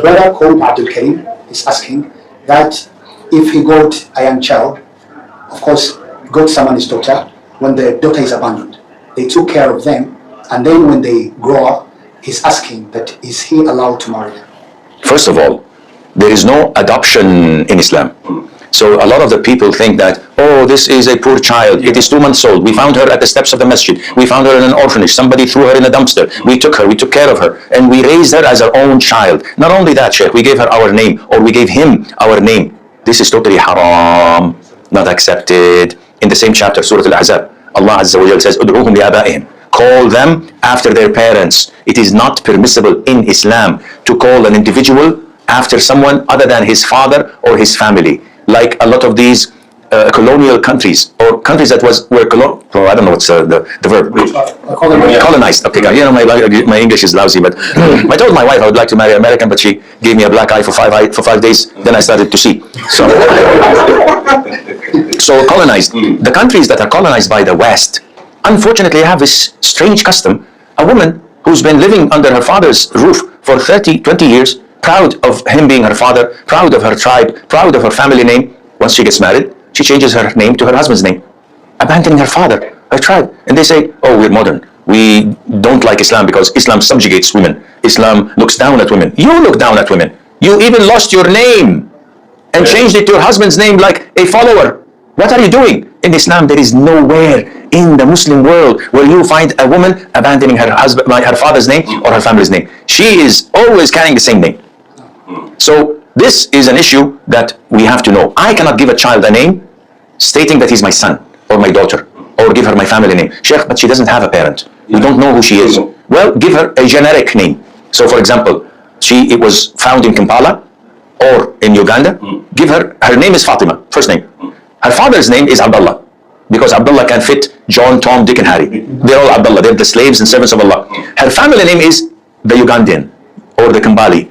brother called Abdul Karim is asking that if he got a young child, of course, got someone's daughter, when the daughter is abandoned, they took care of them, and then when they grow up, he's asking that is he allowed to marry them? First of all, there is no adoption in Islam. So a lot of the people think that, oh, this is a poor child. It is 2 months old. We found her at the steps of the masjid. We found her in an orphanage. Somebody threw her in a dumpster. We took her. We took care of her. And we raised her as our own child. Not only that, Sheikh, we gave her our name, or we gave him our name. This is totally haram, not accepted. In the same chapter, Surah Al-Ahzab, Allah Azza wa Jal says, "Ud'uhum li'aba'ihim." Call them after their parents. It is not permissible in Islam to call an individual after someone other than his father or his family. Like a lot of these colonial countries, or countries that were I don't know what's the verb. Colonized. Okay, you know, my English is lousy, but I told my wife I would like to marry an American, but she gave me a black eye for 5 days. Then I started to see. So colonized. The countries that are colonized by the West, unfortunately, have this strange custom. A woman who's been living under her father's roof for 20 years, proud of him being her father, proud of her tribe, proud of her family name. Once she gets married, she changes her name to her husband's name, abandoning her father, her tribe. And they say, oh, we're modern. We don't like Islam because Islam subjugates women. Islam looks down at women. You look down at women. You even lost your name and changed it to your husband's name like a follower. What are you doing? In Islam, there is nowhere in the Muslim world where you find a woman abandoning her father's name or her family's name. She is always carrying the same name. So this is an issue that we have to know. I cannot give a child a name stating that he's my son or my daughter, or give her my family name. Sheikh, but she doesn't have a parent. We don't know who she is. Well, give her a generic name. So for example, it was found in Kampala or in Uganda. Give her name is Fatima, first name. Her father's name is Abdullah, because Abdullah can fit John, Tom, Dick, and Harry. They're all Abdullah. They're the slaves and servants of Allah. Her family name is the Ugandan or the Kambali,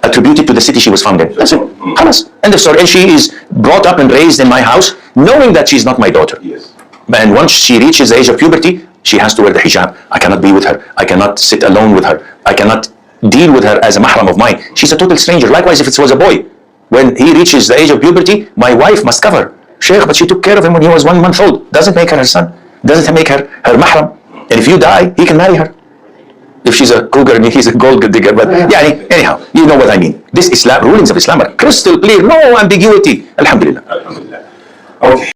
attributed to the city she was found in. That's it. Khalas. End of story. And she is brought up and raised in my house, knowing that she's not my daughter. Yes. And once she reaches the age of puberty, she has to wear the hijab. I cannot be with her. I cannot sit alone with her. I cannot deal with her as a mahram of mine. She's a total stranger. Likewise, if it was a boy, when he reaches the age of puberty, my wife must cover. Sheikh, but she took care of him when he was 1 month old. Doesn't make her her son. Doesn't make her mahram. And if you die, he can marry her. If she's a cougar and he's a gold digger. But yeah, anyhow, you know what I mean. This Islam, rulings of Islam are crystal clear. No ambiguity. Alhamdulillah. Okay.